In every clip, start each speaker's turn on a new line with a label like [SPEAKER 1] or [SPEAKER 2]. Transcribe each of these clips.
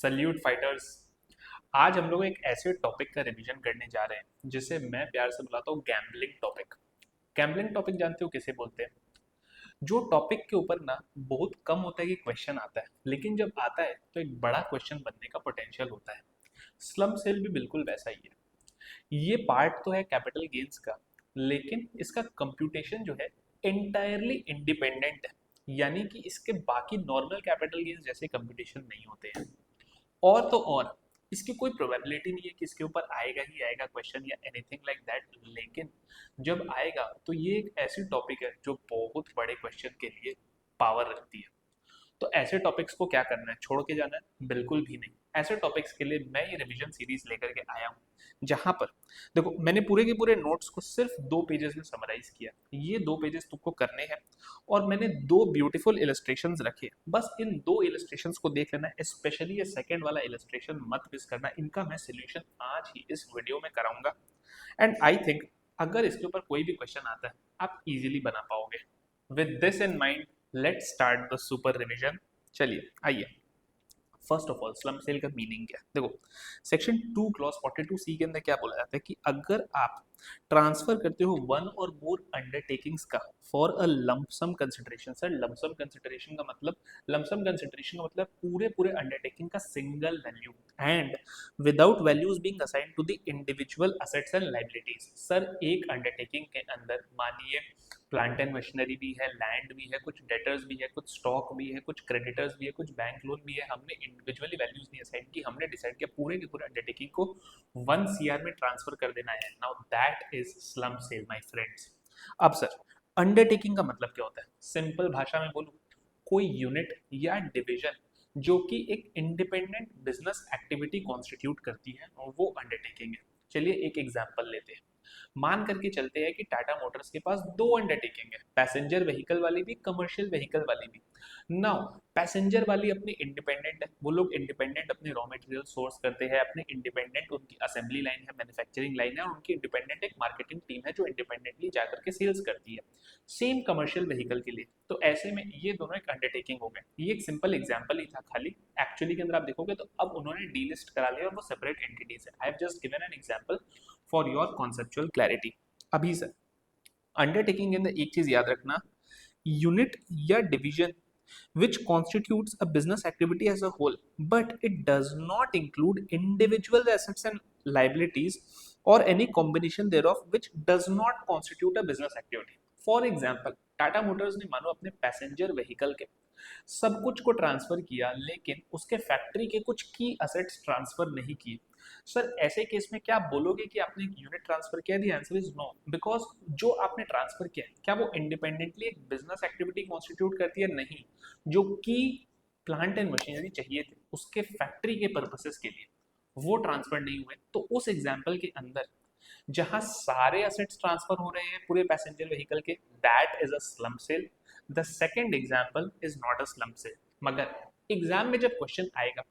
[SPEAKER 1] Salute fighters. आज हम लोग एक ऐसे टॉपिक का रिवीजन करने जा रहे हैं जिसे मैं प्यार से बुलाता हूँ गैम्बलिंग टॉपिक। गैम्बलिंग टॉपिक जानते हो किसे बोलते हैं? जो टॉपिक के ऊपर ना बहुत कम होता है कि क्वेश्चन आता है, लेकिन जब आता है तो एक बड़ा क्वेश्चन बनने का पोटेंशियल होता है। स्लम सेल भी बिल्कुल वैसा ही है। ये पार्ट तो है कैपिटल गेन्स का, लेकिन इसका कंप्यूटेशन जो है एंटायरली इंडिपेंडेंट है, यानी कि इसके बाकी नॉर्मल कैपिटल गेन्स जैसे कंप्यूटेशन नहीं होते हैं। और तो और इसकी कोई प्रोबेबिलिटी नहीं है कि इसके ऊपर आएगा ही आएगा क्वेश्चन या एनीथिंग लाइक दैट, लेकिन जब आएगा तो ये एक ऐसी टॉपिक है जो बहुत बड़े क्वेश्चन के लिए पावर रखती है। तो ऐसे टॉपिक्स को क्या करना है, छोड़ के जाना है? बिल्कुल भी नहीं। ऐसे टॉपिक्स के लिए मैं ये रिवीजन सीरीज लेकर के आया हूँ, जहां पर देखो मैंने पूरे के पूरे नोट्स को सिर्फ 2 पेजेस में समराइज किया। ये 2 पेजेस तुमको करने हैं और मैंने 2 ब्यूटीफुल इलस्ट्रेशंस रखे। बस इन 2 इलस्ट्रेशंस को देख लेना, स्पेशली ये सेकेंड वाला इलस्ट्रेशन मत मिस करना। इनका मैं सोल्यूशन आज ही इस वीडियो में कराऊंगा एंड आई थिंक अगर इसके ऊपर कोई भी क्वेश्चन आता है आप इजीली बना पाओगे। With this in mind, let's start the super revision. चलिए आइए। First of all, slump sale का मीनिंग क्या है? देखो, सेक्शन 2 क्लॉज 42C के अंदर क्या बोला जाता है कि अगर आप ट्रांसफर करते हो वन और मोर अंडरटेकिंग्स का for a lump sum consideration. Sir, lump sum consideration का मतलब, लमसम कंसिडरेशन का मतलब पूरे पूरे अंडरटेकिंग का single value and without values being assigned to the individual assets and liabilities. Sir, एक अंडरटेकिंग के अंदर मानिए प्लांट एंड मशीनरी भी है, लैंड भी है, कुछ डेटर्स भी है, कुछ स्टॉक भी है, कुछ क्रेडिटर्स भी है, कुछ बैंक लोन भी है। हमने इंडिविजुअली वैल्यूज नहीं असाइन की, हमने डिसाइड किया पूरे के पूरे अंडरटेकिंग को 1 CR में ट्रांसफर कर देना है। Now that is slump sell my friends. अब सर, अंडरटेकिंग का मतलब क्या होता है? सिंपल भाषा में बोलूं, कोई यूनिट या डिवीजन जो कि एक इंडिपेंडेंट बिजनेस एक्टिविटी कॉन्स्टिट्यूट करती है, और वो अंडरटेकिंग है। चलिए एक एग्जांपल लेते हैं। मान करके चलते हैं कि टाटा मोटर्स के पास 2 अंडरटेकिंग है, पैसेंजर व्हीकल वाली भी, कमर्शियल व्हीकल वाली भी। नाउ पैसेंजर वाली अपनी इंडिपेंडेंट है, वो लोग इंडिपेंडेंट अपने रॉ मटेरियल सोर्स करते हैं, अपने इंडिपेंडेंट उनकी असेंबली लाइन है, मैन्युफैक्चरिंग लाइन है, और उनकी इंडिपेंडेंट एक मार्केटिंग टीम है जो इंडिपेंडेंटली जाकर के सेल्स करती है। सेम कमर्शियल व्हीकल के लिए। तो ऐसे में ये दोनों एक अंडरटेकिंग हो गए। ये एक सिंपल एग्जांपल ही था खाली, एक्चुअली के अंदर आप देखोगे तो अब उन्होंने डीलिस्ट करा लिया और वो सेपरेट एंटिटीज है। I have just given an example for your conceptual clarity. अभी सर, अंडरटेकिंग के अंदर एक चीज याद रखना, यूनिट या division which constitutes a business activity as a whole, but it does not include individual assets and liabilities or any combination thereof which does not constitute a business activity. For example, Tata Motors ने मानो अपने passenger vehicle के सब कुछ को transfer किया, लेकिन उसके फैक्ट्री के कुछ की असेट्स ट्रांसफर नहीं किए। सर, ऐसे केस में क्या आप बोलोगे कि आपने एक यूनिट ट्रांसफर किया? The answer is no, because जो आपने ट्रांसफर किया क्या वो इंडिपेंडेंटली एक बिजनेस एक्टिविटी कॉन्स्टिट्यूट करती है? नहीं। जो की प्लांट एंड मशीनरी चाहिए थे उसके फैक्ट्री के पर्पसेस के लिए, वो ट्रांसफर नहीं हुए। तो उस एग्जाम्पल के अंदर जहां सारे असेट्स ट्रांसफर हो रहे हैं पूरे पैसेंजर व्हीकल के, that is a slump sale. The second example is not a slump sale. मगर एग्जाम में जब क्वेश्चन आएगा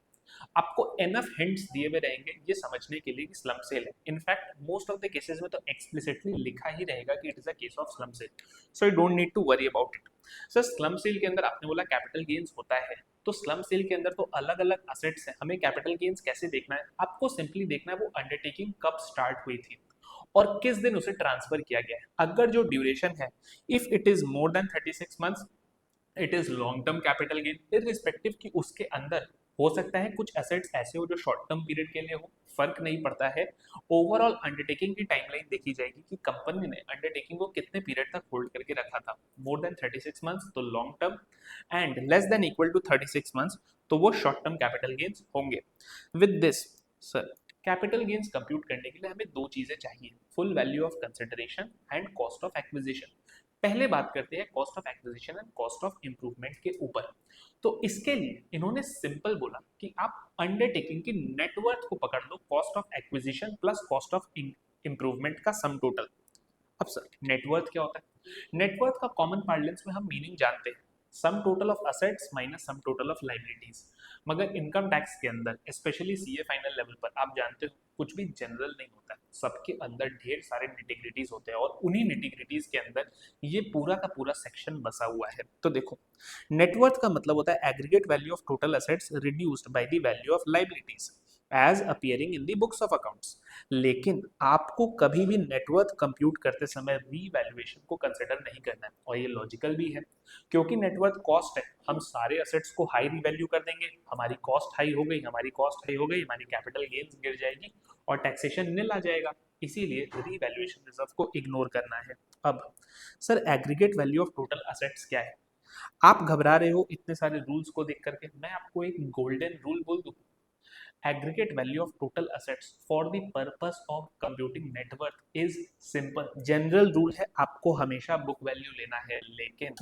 [SPEAKER 1] आपको एनफ हिंट्स दिए हुए रहेंगे ये समझने के लिए कि स्लम सेल है। In fact most of the cases में तो एक्सप्लिसिटली लिखा ही रहेगा कि it is a case of slump sale, so you don't need to worry about it. Sir, slump sale के अंदर आपने बोला कैपिटल गेन्स होता है, तो स्लम सेल के अंदर तो अलग अलग असेट्स हैं, हमें कैपिटल गेन्स कैसे देखना है? आपको सिंपली देखना है वो अंडरटेकिंग कब स्टार्ट हुई थी और किस दिन उसे ट्रांसफर किया गया है। अगर जो ड्यूरेशन है, if it is more than 36 months, it is long term capital gain, irrespective कि उसके अंदर हो सकता है कुछ एसेट्स ऐसे हो जो शॉर्ट टर्म पीरियड के लिए हो, फर्क नहीं पड़ता है। ओवरऑल अंडरटेकिंग की टाइमलाइन देखी जाएगी कि कंपनी ने अंडरटेकिंग को कितने पीरियड तक होल्ड करके रखा था। मोर देन 36 मंथ्स तो long term, and less than equal to 36 months तो वो शॉर्ट टर्म कैपिटल गेन्स होंगे। With this sir, capital gains compute करने के लिए हमें 2 चीजें चाहिए, full value of consideration and cost of acquisition. पहले बात करते हैं cost of acquisition and cost of improvement के ऊपर। तो इसके लिए इन्होंने सिंपल बोला कि आप अंडरटेकिंग की नेटवर्थ को पकड़ लो, cost of acquisition plus cost of improvement का सम टोटल। अब सर, नेटवर्थ क्या होता है? नेटवर्थ का कॉमन पार्लेंस में हम मीनिंग जानते हैं, sum total of assets minus sum total of liabilities. मगर इनकम टैक्स के अंदर स्पेशली सीए फाइनल लेवल पर आप जानते हो कुछ भी जनरल नहीं होता, सबके अंदर ढेर सारे निटिग्रिटीज होते हैं और उन्हीं निटिग्रिटीज के अंदर ये पूरा का पूरा सेक्शन बसा हुआ है। तो देखो, नेटवर्थ का मतलब होता है aggregate value of total assets reduced by the value of liabilities as appearing in the books of accounts. लेकिन आपको कभी भी नेटवर्थ कंप्यूट करते समय रीवैल्यूएशन को कंसिडर नहीं करना है, और ये लॉजिकल भी है क्योंकि नेटवर्थ कॉस्ट है। हम सारे असेट्स को हाई रीवैल्यू कर देंगे, हमारी कॉस्ट हाई हो गई, हमारी कैपिटल गेन्स गिर जाएगी और टैक्सेशन नील आ जाएगा। इसीलिए रीवैल्यूएशन रिजर्व को इग्नोर करना है। अब sir aggregate value of total assets क्या है? आप घबरा रहे हो इतने सारे रूल्स को देख करके, मैं आपको एक गोल्डन रूल बोल दूं। aggregate value of total assets for the purpose of computing net worth is simple। General rule है, आपको हमेशा बुक वैल्यू लेना है। लेकिन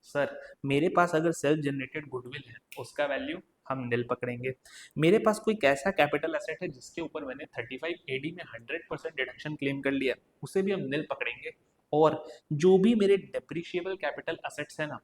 [SPEAKER 1] सर मेरे पास अगर सेल्फ जनरेटेड गुडविल है उसका वैल्यू हम नील पकड़ेंगे। मेरे पास कोई कैसा कैपिटल एसेट है जिसके ऊपर मैंने 35 एडी में 100% डिडक्शन क्लेम कर लिया, उसे भी हम नील पकड़ेंगे। और जो भी मेरे डेप्रिशिएबल कैपिटल एसेट्स है ना,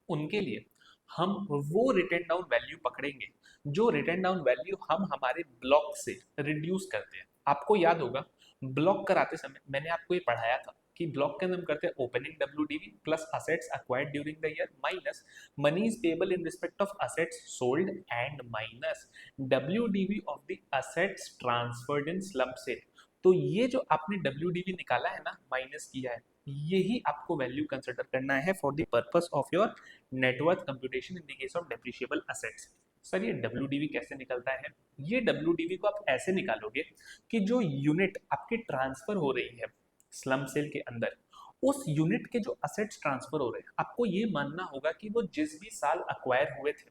[SPEAKER 1] उनके लिए हम वो रिटर्न डाउन वैल्यू पकड़ेंगे जो रिटर्न डाउन वैल्यू हम हमारे ब्लॉक से रिड्यूस करते हैं। आपको याद होगा ब्लॉक कराते समय मैंने आपको ये पढ़ाया था कि ब्लॉक के अंदर हम करते हैं opening WDV plus assets acquired during the year minus moneys payable in respect of assets sold and minus WDV of the assets transferred in slump sale. तो ये जो आपने डब्ल्यूडीवी निकाला है ना, माइनस किया है, यही आपको वैल्यू कंसिडर करना है for the purpose of your net worth computation in the case of depreciable assets. Sir ये डब्ल्यूडीवी कैसे निकलता है? ये डब्ल्यूडीवी को आप ऐसे निकालोगे कि जो यूनिट आपकी ट्रांसफर हो रही है स्लम सेल के अंदर, उस यूनिट के जो असेट्स ट्रांसफर हो रहे हैं, आपको ये मानना होगा कि वो जिस भी साल अक्वायर हुए थे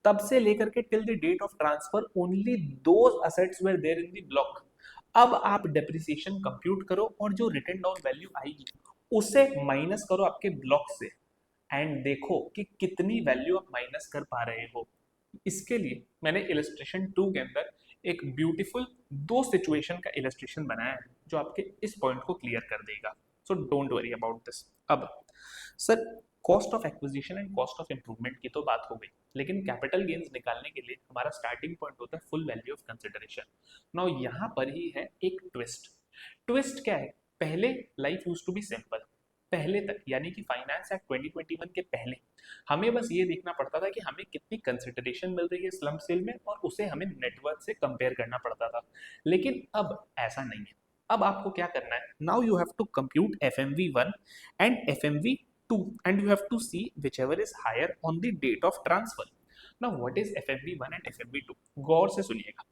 [SPEAKER 1] तब से लेकर के till the date of transfer only those assets were there in the block. अब आप डेप्रिसिएशन कंप्यूट करो और जो रिटर्न डाउन वैल्यू आएगी उसे माइनस करो आपके ब्लॉक से, एंड देखो कि कितनी वैल्यू आप माइनस कर पा रहे हो। इसके लिए मैंने इलस्ट्रेशन 2 के अंदर एक ब्यूटीफुल दो सिचुएशन का इलस्ट्रेशन बनाया है जो आपके इस पॉइंट को क्लियर कर देगा। So don't worry about this. अब sir cost of acquisition and cost of improvement की तो बात हो गई, लेकिन कैपिटल गेन्स निकालने के लिए हमारा स्टार्टिंग पॉइंट होता है full value of consideration. Now यहाँ पर ही है एक ट्विस्ट। ट्विस्ट क्या है? पहले life used to be simple, पहले तक यानी कि फाइनेंस एक्ट 2021 के पहले हमें बस ये देखना पड़ता था कि हमें कितनी कंसिडरेशन मिल रही है स्लम सेल में और उसे हमें नेटवर्थ से कंपेयर करना पड़ता था। लेकिन अब ऐसा नहीं है। अब आपको क्या करना है? Now you have to compute FMV1 and FMV2 and you have to see whichever is higher on the date of transfer. Now what is FMV1 and FMV2? गौर से सुनिएगा।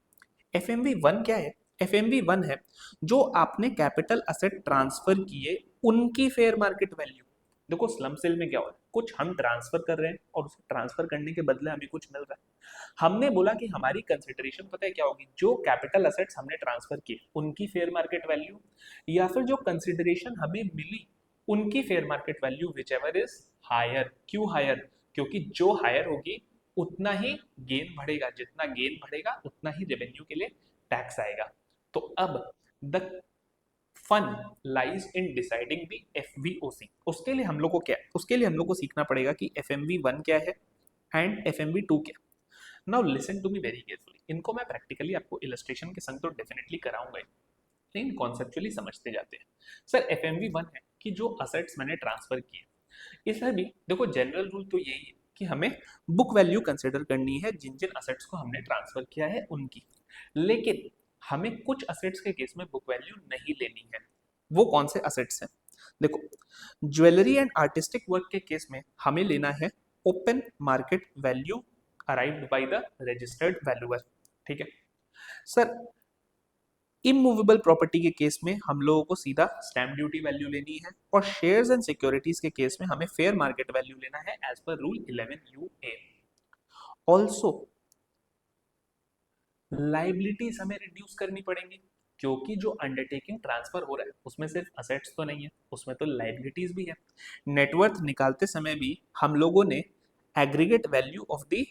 [SPEAKER 1] FMV1 क्या है? FMV1 है जो आपने कैपिटल असेट ट्रांसफर किए उनकी फेयर मार्केट वैल्यू। देखो स्लम सेल में क्या हो रहा है, कुछ हम ट्रांसफर कर रहे हैं और उसे ट्रांसफर करने के बदले हमें कुछ मिल रहा है। हमने बोला कि हमारी कंसिडरेशन पता है क्या होगी? जो कैपिटल असेट्स हमने ट्रांसफर किए उनकी फेयर मार्केट वैल्यू, या फिर जो कंसिडरेशन हमें मिली उनकी fair market value whichever is higher. क्यों हायर? क्योंकि जो हायर होगी उतना ही गेन बढ़ेगा, जितना गेन बढ़ेगा उतना ही रेवेन्यू के लिए टैक्स आएगा। तो अब the fun lies in deciding the FVOC। उसके लिए हम लोग को क्या है? उसके लिए हम लोग को सीखना पड़ेगा कि FMV1 क्या है एंड FMV2 क्या। Now listen to me very carefully. इनको मैं प्रैक्टिकली आपको इलस्ट्रेशन के संग तो डेफिनेटली कराऊंगा ही, लेकिन कॉन्सेप्चुअली समझते जाते हैं। सर FMV1 है कि जो असेट्स मैंने ट्रांसफर किए, इसमें भी देखो जनरल रूल तो यही है कि हमें बुक वैल्यू कंसिडर करनी है जिन जिन असेट्स को हमने ट्रांसफर किया है उनकी। लेकिन हमें कुछ असेट्स के केस में बुक वैल्यू नहीं लेनी है। वो कौन से असेट्स हैं? देखो ज्वेलरी एंड आर्टिस्टिक वर्क के केस में हमें लेना है open market value arrived by the registered valuer. ठीक है सर। इमूवेबल प्रॉपर्टी के केस में हम लोगों को सीधा स्टैम्प ड्यूटी वैल्यू लेनी है, और शेयर्स एंड सिक्योरिटीज के केस में हमें फेयर मार्केट वैल्यू लेना है एज पर रूल 11UA। ऑल्सो लाइबिलिटीज हमें रिड्यूस करनी पड़ेंगी क्योंकि जो अंडरटेकिंग ट्रांसफर हो रहा है उसमें सिर्फ असेट्स तो नहीं है, उसमें तो लाइबिलिटीज भी है। नेटवर्थ निकालते समय भी हम लोगों ने aggregate value of the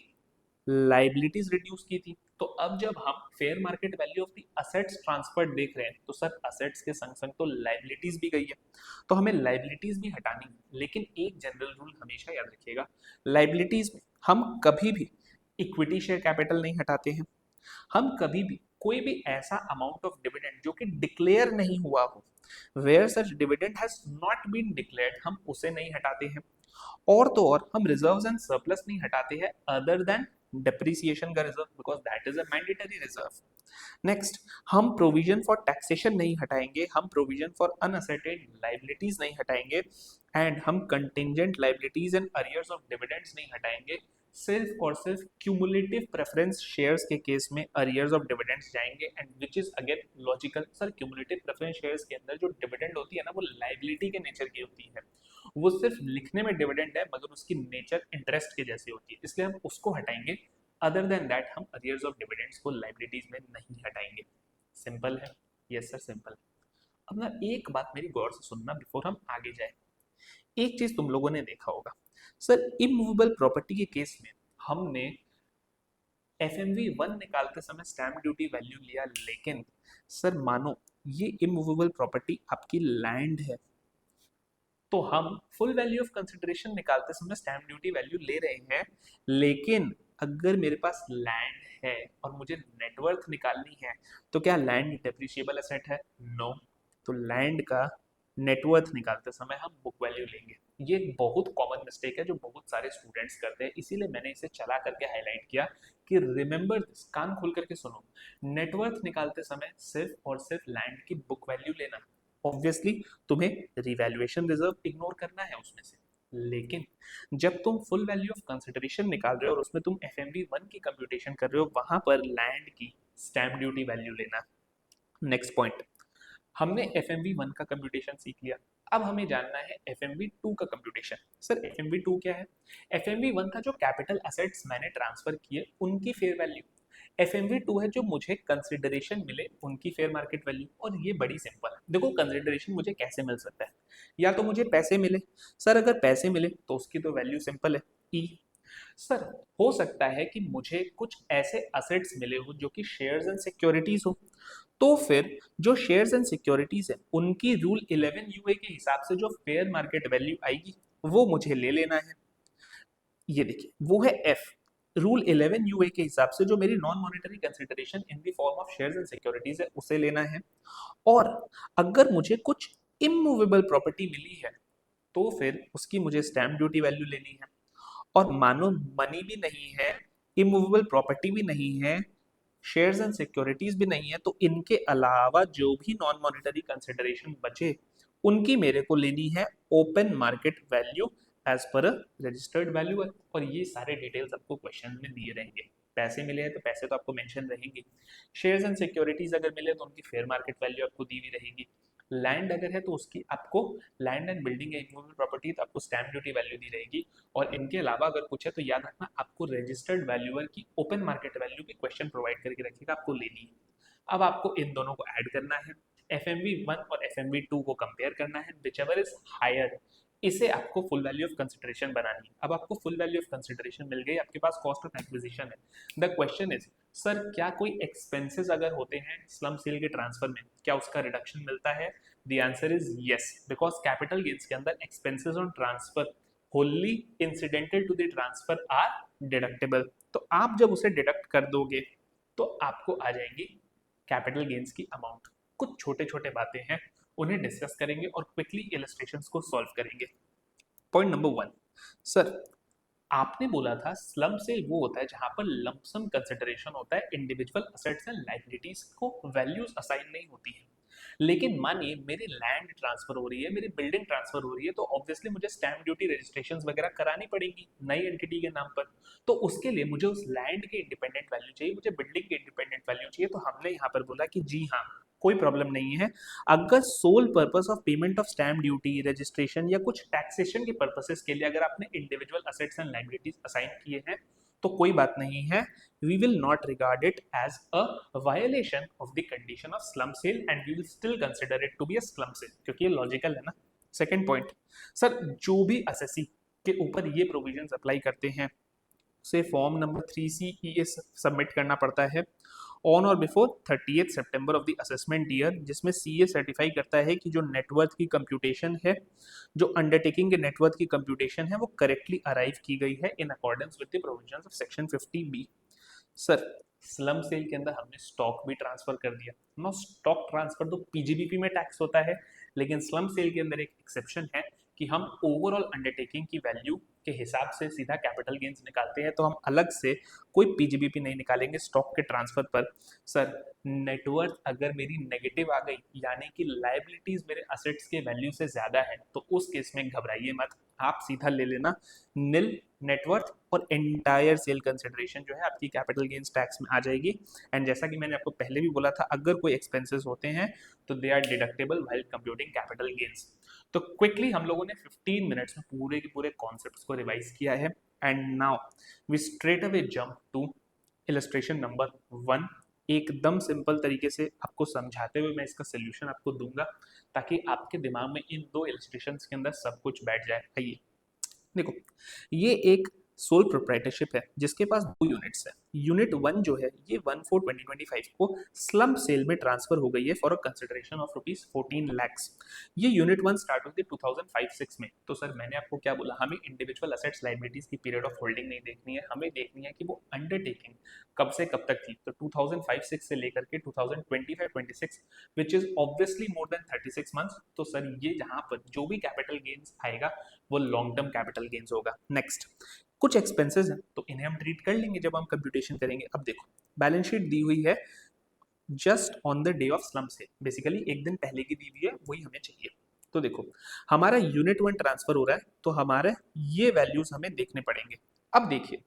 [SPEAKER 1] liabilities reduce की थी। तो अब जब हम fair market value of the assets transferred देख रहे हैं तो सर असेट्स के संग संग तो लाइबिलिटीज भी गई है, तो हमें लाइबिलिटीज भी हटानी है। लेकिन एक जनरल रूल हमेशा याद रखिएगा, लाइबिलिटीज में हम कभी भी इक्विटी शेयर कैपिटल नहीं हटाते हैं, हम कभी भी कोई भी ऐसा अमाउंट ऑफ डिविडेंड जो कि डिक्लेयर नहीं हुआ हो, where such dividend has not been declared, हम उसे नहीं हटाते हैं। और तो और हम रिजर्व्स एंड सरप्लस नहीं हटाते हैं अदर देन डेप्रिसिएशन का reserve, because that is a mandatory reserve. Next, हम प्रोविजन फॉर टैक्सेशन नहीं हटाएंगे, हम प्रोविजन फॉर अनअसर्टेन लाइबिलिटीज नहीं हटाएंगे, एंड हम contingent liabilities and arrears of dividends नहीं हटाएंगे। सिर्फ और सिर्फ क्यूमुलेटिव प्रेफरेंस शेयर्स के केस में अरियर्स ऑफ डिविडेंड्स जाएंगे, and which is again logical. Sir cumulative preference shares के अंदर जो डिविडेंड होती है ना, वो लाइबिलिटी के नेचर की होती है, वो सिर्फ लिखने में डिविडेंड है मगर उसकी नेचर इंटरेस्ट के जैसी होती है, इसलिए हम उसको हटाएंगे। अदर देन दैट हम अरियर्स ऑफ डिविडेंड्स को लाइबिलिटीज में नहीं हटाएंगे। सिंपल है? Yes sir simple. अब ना एक बात मेरी गौर से सुनना बिफोर हम आगे जाए। एक चीज तुम लोगों ने देखा होगा सर, इमूवेबल प्रॉपर्टी के केस में हमने एफएमवी 1 निकालते समय स्टैम्प ड्यूटी वैल्यू लिया, लेकिन सर मानो ये इमूवेबल प्रॉपर्टी आपकी लैंड है, तो हम फुल वैल्यू ऑफ कंसिडरेशन निकालते समय स्टैम्प ड्यूटी वैल्यू ले रहे हैं, लेकिन अगर मेरे पास लैंड है और मुझे नेटवर्थ निकालनी है, तो क्या लैंड डेप्रिशिएबल एसेट है? नो। तो लैंड का नेटवर्थ निकालते समय हम बुक वैल्यू लेंगे। ये एक बहुत कॉमन मिस्टेक है जो बहुत सारे स्टूडेंट्स करते हैं, इसीलिए मैंने इसे चला करके हाईलाइट किया कि रिमेंबर दिस, कान खोल करके सुनो। नेटवर्थ निकालते समय सिर्फ और सिर्फ लैंड की बुक वैल्यू लेना। ऑब्वियसली तुम्हें रिवैल्यूएशन रिजर्व इग्नोर करना है उसमें से, लेकिन जब तुम फुल वैल्यू ऑफ कंसिडरेशन निकाल रहे हो और उसमें तुम एफएमवी 1 की कंप्यूटेशन कर रहे हो, वहां पर लैंड की स्टैम्प ड्यूटी वैल्यू लेना। नेक्स्ट पॉइंट, हमने एफएमवी 1 का कंप्यूटेशन सीख लिया, अब हमें जानना है एफएमवी 2 का कंप्यूटेशन। सर एफएमवी 2 क्या है? एफएमवी 1 था जो कैपिटल एसेट्स मैंने ट्रांसफर किए उनकी फेयर वैल्यू, एफएमवी 2 है जो मुझे कंसिडरेशन मिले उनकी फेयर मार्केट वैल्यू। और ये बड़ी सिंपल है, देखो कंसिडरेशन मुझे कैसे मिल सकता है, या तो मुझे पैसे मिले, सर अगर पैसे मिले तो उसकी तो वैल्यू सिंपल है ई। सर हो सकता है कि मुझे कुछ ऐसे असेट्स मिले हो जो कि शेयर्स एंड सिक्योरिटीज हो, तो फिर जो शेयर्स एंड सिक्योरिटीज है उनकी रूल 11 यूए के हिसाब से जो फेयर मार्केट वैल्यू आएगी वो मुझे ले लेना है। ये देखिए वो है एफ, रूल 11 यूए के हिसाब से जो मेरी non monetary consideration in the form of shares and securities है उसे लेना है। और अगर मुझे कुछ इमूवेबल प्रॉपर्टी मिली है तो फिर उसकी मुझे स्टैम्प ड्यूटी वैल्यू लेनी है। और मानो मनी भी नहीं है, इमूवेबल प्रॉपर्टी भी नहीं है, शेयर्स एंड सिक्योरिटीज भी नहीं है, तो इनके अलावा जो भी नॉन मॉनेटरी कंसिडरेशन बचे उनकी मेरे को लेनी है ओपन मार्केट वैल्यू एज पर रजिस्टर्ड वैल्यू। और ये सारे डिटेल्स आपको क्वेश्चन में दिए रहेंगे। पैसे मिले हैं तो पैसे तो आपको मेंशन रहेंगे, शेयर्स एंड सिक्योरिटीज अगर मिले तो उनकी फेयर मार्केट वैल्यू आपको दी हुई रहेगी, लैंड अगर है तो उसकी आपको land and building immovable property तो आपको स्टैम्प ड्यूटी वैल्यू दी रहेगी। और इनके अलावा अगर कुछ है तो याद रखना आपको रजिस्टर्ड वैल्यूअर की ओपन मार्केट वैल्यू की क्वेश्चन प्रोवाइड करके रखिएगा, आपको लेनी है। अब आपको इन दोनों को ऐड करना है, एफएमवी 1 और एफएमवी 2 को कंपेयर करना है, विचएवर इज हायर इसे आपको फुल वैल्यू ऑफ कंसिडरेशन बनानी है। अब आपको फुल वैल्यू ऑफ कंसिडरेशन मिल गई, आपके पास कॉस्ट ऑफ एक्विजिशन है। द क्वेश्चन इज सर क्या कोई एक्सपेंसेस अगर होते हैं स्लम सेल के ट्रांसफर में क्या उसका रिडक्शन मिलता है? The answer is yes, because capital gains के अंदर expenses on transfer wholly incidental to the transfer are deductible। तो आप जब उसे डिडक्ट कर दोगे तो आपको आ जाएंगी कैपिटल गेन्स की अमाउंट। कुछ छोटे छोटे बातें हैं उन्हें डिस्कस करेंगे और क्विकली इलस्ट्रेशंस को सॉल्व करेंगे। पॉइंट नंबर 1, सर आपने बोला था स्लम सेल वो होता है जहां पर लंपसम कंसिडरेशन होता है, इंडिविजुअल असेट्स एंड लायबिलिटीज को वैल्यूज असाइन नहीं होती है। लेकिन मानिए मेरी लैंड ट्रांसफर हो रही है, मेरी बिल्डिंग ट्रांसफर हो रही है, तो ऑब्वियसली मुझे स्टैम्प ड्यूटी रजिस्ट्रेशन वगैरह करानी पड़ेगी नई एंटिटी के नाम पर। तो उसके लिए मुझे उस लैंड की इंडिपेंडेंट वैल्यू चाहिए, मुझे बिल्डिंग की इंडिपेंडेंट वैल्यू चाहिए। तो हमने यहाँ पर बोला कि जी हाँ कोई प्रॉब्लम नहीं है, अगर sole purpose of payment of stamp duty registration या कुछ टैक्सेशन के पर्पसेस के लिए अगर आपने individual assets and liabilities assign किए हैं तो कोई बात नहीं है, we will not regard it as a violation of the condition of slum sale and we will still consider it to be a slum sale, क्योंकि ये लॉजिकल है ना। सेकंड पॉइंट, सर जो भी असेसी के ऊपर ये प्रोविजंस अप्लाई करते हैं उसे फॉर्म नंबर 3C सबमिट करना पड़ता है। ऑन और before 30 September of the assessment year, जिसमें सीए सर्टिफाई करता है कि जो नेटवर्थ की कंप्यूटेशन है, जो अंडरटेकिंग के नेटवर्थ की कंप्यूटेशन है, वो करेक्टली अराइव की गई है in accordance with the provisions of section 50 B. Sir, slump sale के अंदर हमने स्टॉक भी ट्रांसफर कर दिया ना। स्टॉक ट्रांसफर तो पीजीबीपी में टैक्स होता है, लेकिन स्लम सेल के अंदर एक एक्सेप्शन है कि हम ओवरऑल अंडरटेकिंग की वैल्यू के हिसाब से सीधा कैपिटल गेन्स निकालते हैं, तो हम अलग से कोई पीजीबीपी नहीं निकालेंगे स्टॉक के ट्रांसफर पर। सर, नेटवर्थ अगर मेरी नेगेटिव आ गई, यानी कि लाइबिलिटीज मेरे असेट्स के वैल्यू से ज्यादा है, तो उस केस में घबराइए मत, आप सीधा ले लेना नील नेटवर्थ, और एंटायर सेल कंसिडरेशन जो है आपकी कैपिटल गेन्स टैक्स में आ जाएगी। एंड जैसा कि मैंने आपको पहले भी बोला था, अगर कोई एक्सपेंसेस होते हैं तो they are deductible while computing capital gains. तो क्विकली हम लोगों ने 15 मिनट्स में पूरे के पूरे कॉन्सेप्ट्स को रिवाइज किया है। And now we straight away jump to illustration number 1। एकदम सिंपल तरीके से आपको समझाते हुए मैं इसका सोल्यूशन आपको दूंगा, ताकि आपके दिमाग में इन दो इलस्ट्रेशंस के अंदर सब कुछ बैठ जाए। आइए देखो, ये एक सोल प्रोप्राइटरशिप है जिसके पास दो यूनिट्स है। यूनिट 1 जो है ये 1/4/2025 को स्लम सेल में ट्रांसफर हो गई है for a consideration of rupees 14 lakhs। ये यूनिट 1 स्टार्ट हुई थी 2005-6 में। तो सर, मैंने आपको क्या बोला, हमें इंडिविजुअल असेट्स लाइबिलिटीज की पीरियड ऑफ होल्डिंग नहीं देखनी है, हमें देखनी है कि वो अंडरटेकिंग कब से कब तक थी। तो 2005-6 से लेकर के 2025-26, which is obviously more than 36 months. तो सर, ये जहां पर जो भी कैपिटल गेन्स आएगा वो लॉन्ग टर्म कैपिटल गेन्स होगा। नेक्स्ट, कुछ एक्सपेंसेस हैं तो इन्हें हम ट्रीट कर लेंगे जब हम कंप्यूटेशन करेंगे। अब देखो, बैलेंस शीट दी हुई है just on the day of slump cell, basically एक दिन पहले की दी हुई है, वही हमें चाहिए। तो देखो, हमारा यूनिट 1 ट्रांसफर हो रहा है, तो हमारे ये वैल्यूज हमें देखने पड़ेंगे। अब देखिए,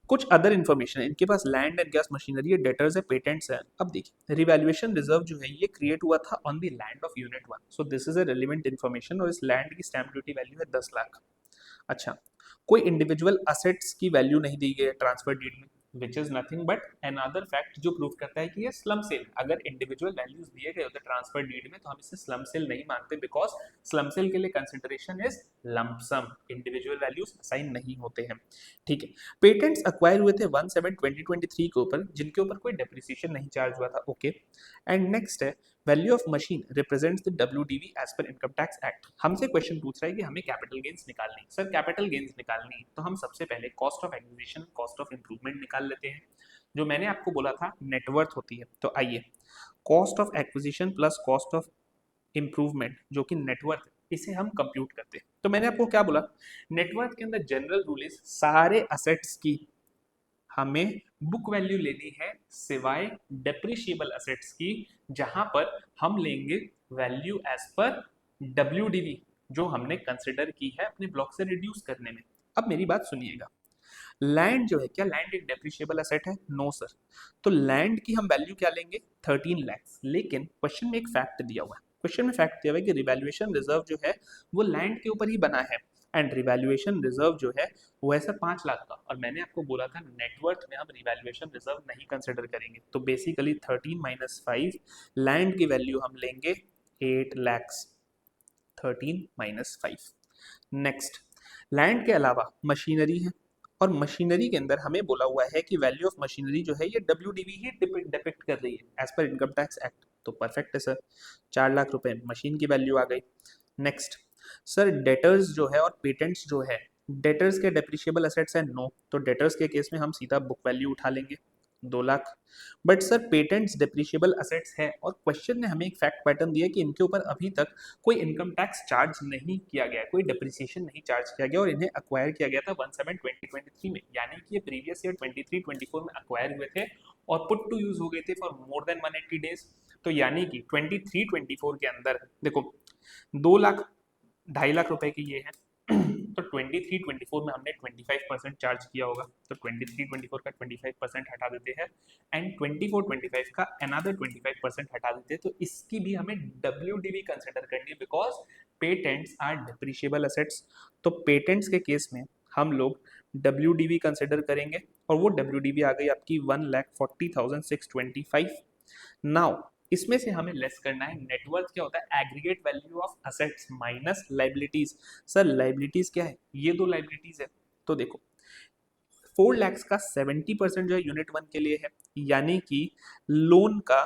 [SPEAKER 1] कुछ अदर इन्फॉर्मेशन है, इनके पास लैंड एंड गैस मशीनरी है, डेटर्स है, पेटेंट्स है। अब देखिए, रिवैल्यूएशन रिजर्व जो है ये क्रिएट हुआ था on the land of unit 1, so this is a relevant information, और इस लैंड की स्टैंप ड्यूटी वैल्यू है 10 लाख। अच्छा, कोई इंडिविजुअल असेट्स की वैल्यू नहीं दी गई है ट्रांसफर डीड में, विच is nothing but another fact जो प्रूव करता है कि ये स्लम सेल। अगर इंडिविजुअल वैल्यूज दिए गए होते ट्रांसफर डीड में तो हम इसे स्लम सेल नहीं मानते, बिकॉज स्लम सेल के लिए consideration is lump sum, individual values assign नहीं होते हैं। ठीक है, पेटेंट्स अक्वायर हुए थे 1/7/2023 के ऊपर, जिनके ऊपर कोई डेप्रिसिएशन नहीं चार्ज हुआ था। ओके, एंड नेक्स्ट है, value of machine represents the WDV as पर इनकम टैक्स एक्ट। हमसे क्वेश्चन पूछ रहा है कि हमें कैपिटल गेन्स निकालनी। सर, कैपिटल गेन्स निकालनी तो हम सबसे पहले cost of acquisition, cost of improvement निकाल लेते हैं, जो मैंने आपको बोला था नेटवर्थ होती है। तो आइए, cost of acquisition plus cost of improvement जो कि नेटवर्थ, इसे हम कंप्यूट करते हैं। तो मैंने आपको क्या बोला, नेटवर्थ के अंदर जनरल रूल इज सारे असेट्स की हमें बुक वैल्यू लेनी है सिवाय डेप्रिशिएबल असेट्स की, जहां पर हम लेंगे वैल्यू एज पर डब्ल्यूडीवी जो हमने कंसिडर की है अपने ब्लॉक से रिड्यूस करने में। अब मेरी बात सुनिएगा, लैंड जो है, क्या लैंड एक डेप्रिशिएबल असेट है? No sir. तो लैंड की हम वैल्यू क्या लेंगे? 13 lakhs। लेकिन क्वेश्चन में एक फैक्ट दिया हुआ है, क्वेश्चन में फैक्ट दिया हुआ है कि रिवैल्यूएशन रिजर्व जो है वो लैंड के ऊपर ही बना है, एंड रिवैल्यूएशन रिजर्व जो है वो है सर 5 लाख का। और मैंने आपको बोला था नेटवर्थ में हम रिवैल्यूएशन रिजर्व नहीं कंसिडर करेंगे, तो बेसिकली 13 - 5, लैंड की वैल्यू हम लेंगे 8 lakhs, 13 - 5। नेक्स्ट, लैंड के अलावा मशीनरी है, और मशीनरी के अंदर हमें बोला हुआ है कि वैल्यू ऑफ मशीनरी जो है ये डब्ल्यूडीवी ही डिपिक्ट कर रही है एज पर इनकम टैक्स एक्ट। तो परफेक्ट है सर, 4 लाख रुपए मशीन की वैल्यू आ गई। नेक्स्ट सर, डेटर्स जो है और पेटेंट्स जो है, डेटर्स के डेप्रिशिएबल असेट्स है? नो। तो डेटर्स के केस में हम सीधा बुक वैल्यू उठा लेंगे 2 lakh. But sir, patents depreciable assets है, और क्वेश्चन ने हमें एक फैक्ट पैटर्न दिया कि इनके ऊपर अभी तक कोई इनकम टैक्स चार्ज नहीं किया गया, कोई डेप्रिसिएशन नहीं चार्ज किया गया, और इन्हें अक्वायर किया गया था 1/7/2023 में, यानी कि ये प्रीवियस ईयर 23-24 में अक्वायर हुए थे और पुट टू यूज हो गए थे फॉर मोर देन 180 डेज। तो यानी कि 23-24 के अंदर देखो, 2 लाख 2.5 लाख रुपए की ये है, तो 23-24 में हमने 25% चार्ज किया होगा, तो 23-24 का 25% हटा देते हैं, एंड 24-25 का अनदर 25% हटा देते हैं। तो इसकी भी हमें डब्ल्यूडीवी कंसिडर करनी है, because patents are depreciable assets. तो पेटेंट्स के केस में हम लोग डब्ल्यूडीवी कंसिडर करेंगे, और वो डब्ल्यूडीवी आ गई आपकी 1,40,625। नाउ इसमें से हमें लेस करना है नेटवर्थ। क्या होता है? Aggregate value of assets minus liabilities. Sir, liabilities क्या है? ये दो लाइबिलिटीज है। तो देखो, 4 लैक्स का 70% जो है यूनिट वन के लिए है, यानी कि लोन का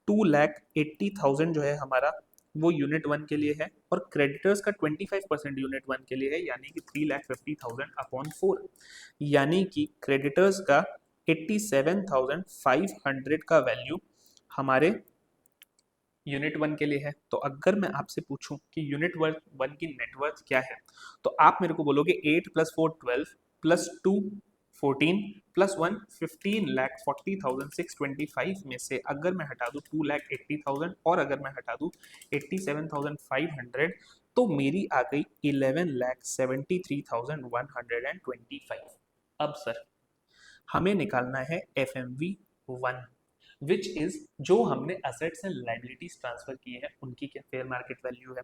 [SPEAKER 1] 2,80,000 जो है हमारा वो यूनिट वन के लिए है, और क्रेडिटर्स का 25% यूनिट वन के लिए है, यानी कि 3,50,000 अपॉन 4, यानी कि क्रेडिटर्स का 87,500 का वैल्यू हमारे यूनिट वन के लिए है। तो अगर मैं आपसे पूछूं कि यूनिट वन की नेटवर्थ क्या है, तो आप मेरे को बोलोगे 8 + 4 12 + 2 14 + 1 15,40,625 में से अगर मैं हटा दूं 2,80,000 और अगर मैं हटा दूं 87,500, तो मेरी आ गई 11,73,125। अब सर हमें निकालना है F M V one, which is जो हमने असेट्स एंड लाइबिलिटीज ट्रांसफर किए हैं उनकी क्या फेयर मार्केट वैल्यू है।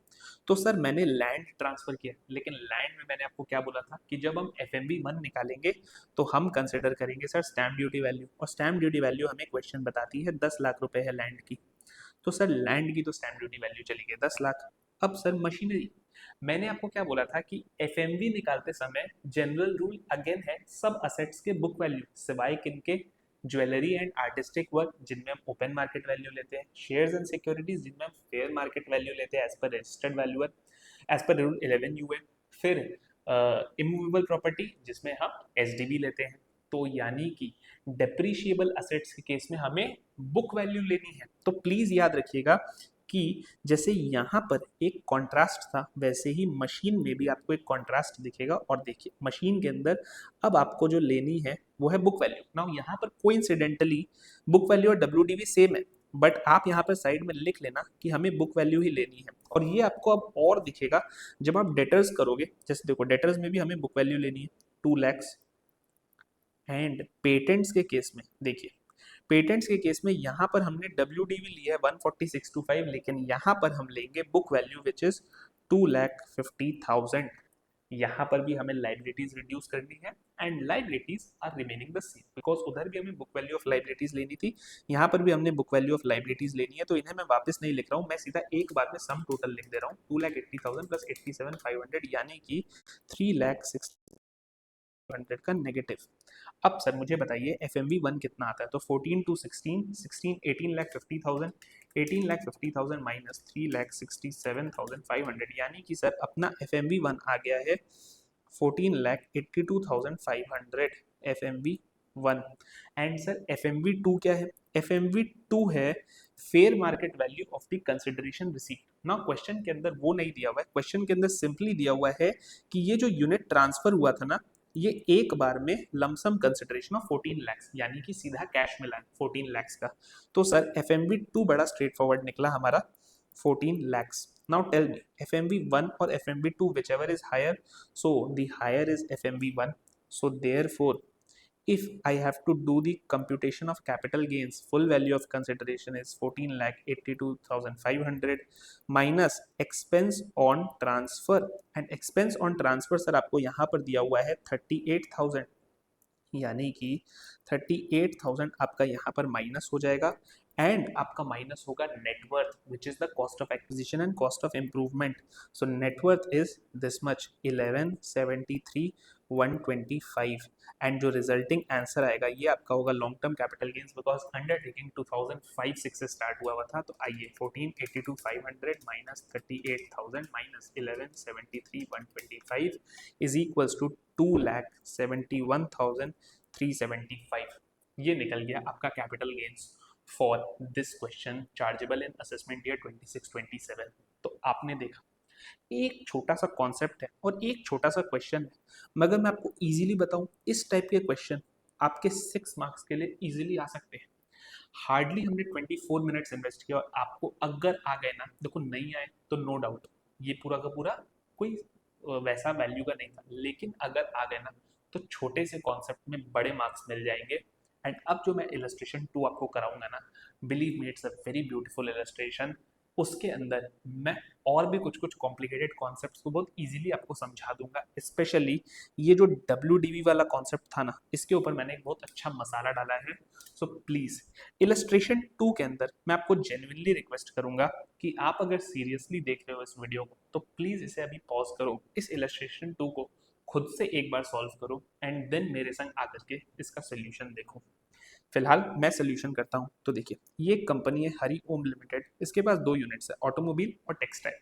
[SPEAKER 1] तो सर मैंने लैंड ट्रांसफर किया, लेकिन लैंड में मैंने आपको क्या बोला था कि जब हम एफ एम वी वन निकालेंगे तो हम कंसिडर करेंगे सर स्टैम्प ड्यूटी वैल्यू, और स्टैम्प ड्यूटी वैल्यू हमें क्वेश्चन बताती है 10 लाख रुपए है लैंड की। तो सर लैंड की तो स्टैम्प ड्यूटी वैल्यू चली गई 10 लाख। अब सर मशीनरी, मैंने आपको क्या बोला था कि एफएमवी निकालते समय जनरल रूल अगेन है सब असेट्स के बुक वैल्यू सिवाय किनके, ज्वेलरी एंड आर्टिस्टिक वर्क जिनमें हम ओपन मार्केट वैल्यू लेते हैं, शेयर्स एंड सिक्योरिटीज जिनमें हम फेयर मार्केट वैल्यू लेते हैं एज पर रजिस्टर्ड वैल्यूअर एज पर रूल 11 यूए, फिर इमूवेबल प्रॉपर्टी जिसमें हम एसडीवी लेते हैं। तो यानी कि डेप्रीशिएबल असेट्स के केस में हमें बुक वैल्यू लेनी है। तो प्लीज याद रखिएगा कि जैसे यहाँ पर एक कॉन्ट्रास्ट था वैसे ही मशीन में भी आपको एक कॉन्ट्रास्ट दिखेगा, और देखिए मशीन के अंदर अब आपको जो लेनी है वो है बुक वैल्यू। नाउ यहाँ पर कोइंसिडेंटली बुक वैल्यू और डब्ल्यूडीवी सेम है, बट आप यहाँ पर साइड में लिख लेना कि हमें बुक वैल्यू ही लेनी है, और ये आपको अब और दिखेगा जब आप डेटर्स करोगे। जैसे देखो डेटर्स में भी हमें बुक वैल्यू लेनी है 2 लैक्स, एंड पेटेंट्स के केस में देखिए पेटेंट्स के केस में यहाँ पर हमने डब्ल्यूडीवी लिया है 14625, लेकिन यहाँ पर हम लेंगे बुक वैल्यू विच इज 2,50,000। यहाँ पर भी हमें लाइबिलिटीज रिड्यूस करनी है and liabilities are remaining the same, because उधर भी हमें बुक वैल्यू ऑफ लाइबिलिटीज लेनी थी, यहाँ पर भी हमने बुक वैल्यू ऑफ लाइबिलिटीज लेनी है। तो इन्हें मैं वापस नहीं लिख रहा हूँ, मैं सीधा एक बार में सम टोटल लिख दे रहा हूँ 2,80,000 + 87,500, यानी कि 3,60,000 का नेगेटिव। अब सर मुझे बताइए एफ एम वी वन कितना आता है, तो 14 to 16 16 18,50,000, 18,50,000 माइनस 3,67,500, यानी कि सर अपना एफ एम वी वन आ गया है 14,82,500 F M V one. And sir F M V two क्या है, एफ एम वी टू है fair market value of the consideration receipt. ना क्वेश्चन के अंदर वो नहीं दिया हुआ है, क्वेश्चन के अंदर सिंपली दिया हुआ है कि ये जो यूनिट ट्रांसफर हुआ था ना, ये एक बार में लमसम कंसिडरेशन ऑफ 14 लैक्स, यानी कि सीधा कैश मिला है 14 लैक्स का। तो sir F M V two बड़ा स्ट्रेट फॉरवर्ड निकला हमारा 14 lakhs. Now tell me F M V one और F M V two whichever is higher, so the higher is F M V one, so therefore if I have to do the computation of capital gains, full value of consideration is 14,82,500 minus expense on transfer, and expense on transfer sir आपको यहाँ पर दिया हुआ है 38,000, यानी कि 38,000 आपका यहाँ पर माइनस हो जाएगा, एंड आपका माइनस होगा net worth which is the cost of acquisition and cost of improvement. So net worth is this much 11,73,125, and जो रिजल्टिंग आंसर आएगा ये आपका होगा long term capital gains, because undertaking 2005-6 से स्टार्ट हुआ था। तो आइए 14,82,500 minus 38,000 minus 11,73,125 is equals to 2,71,375। ये निकल गया आपका capital gains for this question chargeable in assessment year 26-27। तो आपने देखा एक छोटा सा कॉन्सेप्ट है और एक छोटा सा क्वेश्चन है, मगर मैं आपको इजीली बताऊं इस टाइप के क्वेश्चन आपके 6 मार्क्स के लिए इजीली आ सकते हैं। हार्डली हमने 24 मिनट्स इन्वेस्ट किया, और आपको अगर आ गए ना, देखो नहीं आए तो नो डाउट ये पूरा का पूरा कोई वैसा वैल्यू का नहीं था, लेकिन अगर आ गए ना तो छोटे से कॉन्सेप्ट में बड़े मार्क्स मिल जाएंगे। एंड अब जो मैं इलस्ट्रेशन 2 आपको कराऊंगा ना, believe me it's a very beautiful illustration. उसके अंदर मैं और भी कुछ कुछ कॉम्प्लिकेटेड कॉन्सेप्ट्स को बहुत इजीली आपको समझा दूंगा, स्पेशली ये जो डब्ल्यू वाला कॉन्सेप्ट था ना, इसके ऊपर मैंने एक बहुत अच्छा मसाला डाला है। सो प्लीज इलस्ट्रेशन 2 के अंदर मैं आपको जेन्युइनली रिक्वेस्ट करूंगा कि आप अगर सीरियसली देख रहे हो इस वीडियो को तो प्लीज इसे अभी पॉज करो, इस इलस्ट्रेशन 2 को खुद से एक बार सॉल्व करो एंड देन मेरे संग आकर के इसका सोल्यूशन देखो। फिलहाल मैं सोल्यूशन करता हूँ। तो देखिए, ये एक कंपनी है हरी ओम लिमिटेड, इसके पास दो यूनिट्स है, ऑटोमोबाइल और टेक्सटाइल।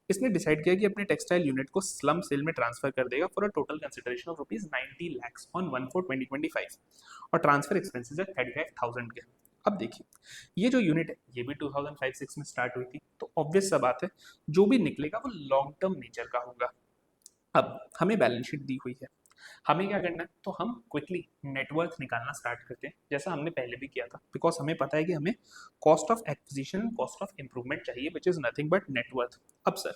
[SPEAKER 1] इसने डिसाइड किया कि अपने टेक्सटाइल यूनिट को स्लम सेल में ट्रांसफर कर देगा for a total consideration of rupees 90 lakhs on 1/4/2025 और ट्रांसफर एक्सपेंसेस है 35,000 के। अब देखिए, ये जो यूनिट है ये भी 2005-6 में स्टार्ट हुई थी, तो ऑब्वियस सा बात है जो भी निकलेगा वो लॉन्ग टर्म नेचर का होगा। अब हमें बैलेंस शीट दी हुई है, हमें क्या करना है, तो हम क्विकली नेटवर्थ निकालना स्टार्ट करते हैं जैसा हमने पहले भी किया था, बिकॉज हमें पता है कि हमें cost of acquisition, cost of improvement चाहिए, which is nothing but net worth. अब सर,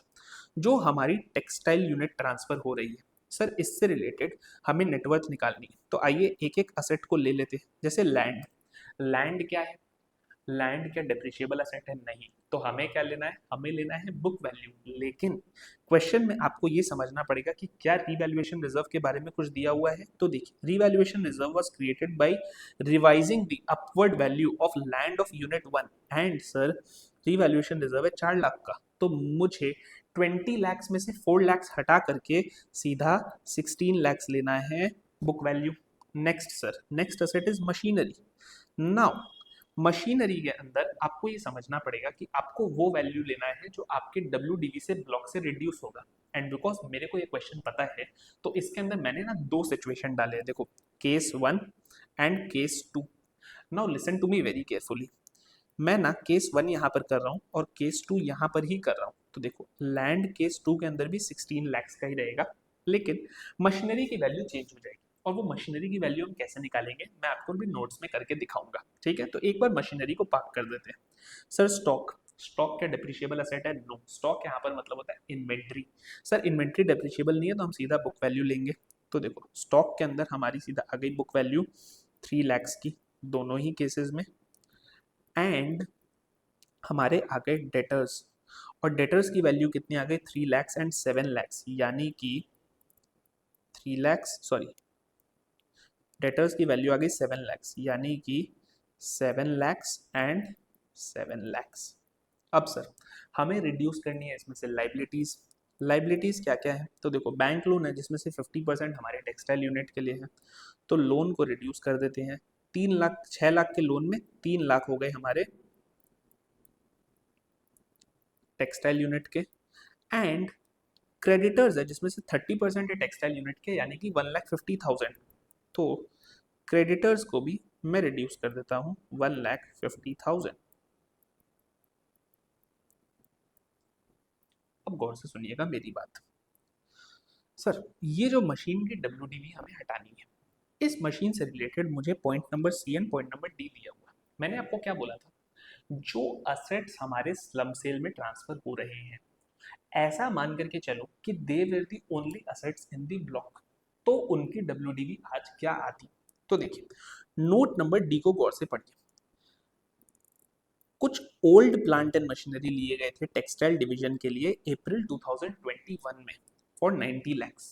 [SPEAKER 1] जो हमारी टेक्सटाइल यूनिट ट्रांसफर हो रही है सर, इससे रिलेटेड हमें नेटवर्थ निकालनी है। तो आइए एक एक असेट को ले लेते हैं। जैसे लैंड, लैंड क्या है, लैंड क्या डिप्रिशिएबल असेट है? नहीं। तो हमें क्या लेना है, हमें लेना है बुक वैल्यू। लेकिन क्वेश्चन में आपको ये समझना पड़ेगा कि क्या रीवैल्यूएशन रिजर्व के बारे में कुछ दिया हुआ है। तो देखिए, revaluation reserve was created by revising the upward value of land of unit 1 and sir revaluation reserve है 4 लाख का। तो मुझे 20 lakhs में से 4 lakhs हटा करके सीधा 16 lakhs लेना है book value. Next sir, next asset is machinery. Now machinery के अंदर आपको ये समझना पड़ेगा कि आपको वो वैल्यू लेना है जो आपके WDV से ब्लॉक से रिड्यूस होगा। एंड बिकॉज मेरे को ये क्वेश्चन पता है, तो इसके अंदर मैंने ना दो सिचुएशन डाले हैं। देखो, case 1 and case 2। Now listen to me very carefully. मैं ना केस 1 यहाँ पर कर रहा हूँ और केस 2 यहाँ पर ही कर रहा हूँ। तो देखो, लैंड केस 2 के अंदर भी 16 lakhs का ही रहेगा, लेकिन मशीनरी की वैल्यू चेंज हो जाएगी। और वो मशीनरी की वैल्यू हम कैसे निकालेंगे, मैं आपको भी नोट्स में करके दिखाऊंगा। ठीक है, तो एक बार मशीनरी को पार्क कर देते हैं। सर स्टॉक, स्टॉक क्या डिप्रिशिएबल असेट है? नो। स्टॉक यहाँ पर मतलब होता है इन्वेंट्री। सर इन्वेंट्री डिप्रिशिएबल नहीं है, तो हम सीधा बुक वैल्यू लेंगे। तो देखो, स्टॉक के अंदर हमारी सीधा आ गई बुक वैल्यू 3 lakhs की, दोनों ही केसेस में। एंड हमारे आ गए डेटर्स, और डेटर्स की वैल्यू कितनी आ गई? 3 lakhs एंड 7 lakhs, यानी कि 3 lakhs, सॉरी, डेटर्स की वैल्यू आ गई 7 lakhs, यानी कि 7 lakhs एंड 7 lakhs। अब सर, हमें रिड्यूस करनी है इसमें से लाइबिलिटीज। लाइबिलिटीज क्या क्या है? तो देखो, बैंक लोन है जिसमें से 50% हमारे टेक्सटाइल यूनिट के लिए है, तो लोन को रिड्यूस कर देते हैं। 3 लाख, 6 लाख के लोन में 3 लाख हो गए हमारे टेक्सटाइल यूनिट के। एंड क्रेडिटर्स है जिसमें से 30% है टेक्सटाइल यूनिट के, यानी कि 1,50,000। तो क्रेडिटर्स को भी मैं रिड्यूस कर देता हूं 1,50,000। अब गौर से सुनिएगा मेरी बात। सर, ये जो मशीन की WDV हमें हटानी है, इस मशीन से रिलेटेड मुझे point number C and point number D दिया हुआ। मैंने आपको क्या बोला था, जो असेट्स हमारे स्लम सेल में ट्रांसफर हो रहे हैं, ऐसा मान करके चलो कि they were the only assets in the block, तो उनकी WDV आज क्या आती? तो देखिए, नोट नंबर D को गौर से पढ़िए। कुछ ओल्ड प्लांट एंड मशीनरी लिए गए थे टेक्सटाइल डिवीजन के लिए अप्रैल 2021 में फॉर 90 lakhs,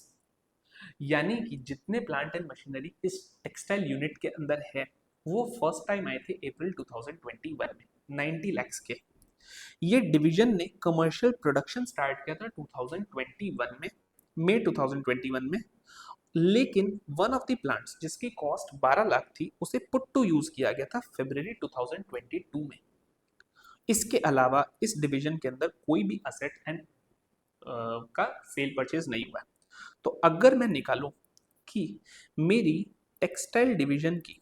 [SPEAKER 1] यानी कि जितने प्लांट एंड मशीनरी इस टेक्सटाइल यूनिट के अंदर है वो फर्स्ट टाइम आए थे अप्रैल 2021 में 90 lakhs के। ये डिवीजन ने कमर्शियल प्रोडक्शन स्टार्ट किया था 2021 में, मई 2021 में। लेकिन वन ऑफ द प्लांट्स जिसकी कॉस्ट 12 लाख थी, उसे पुट टू यूज किया गया था फरवरी 2022 में। इसके अलावा इस डिवीजन के अंदर कोई भी असेट एंड का सेल परचेज नहीं हुआ। तो अगर मैं निकालूं कि मेरी टेक्सटाइल डिवीजन की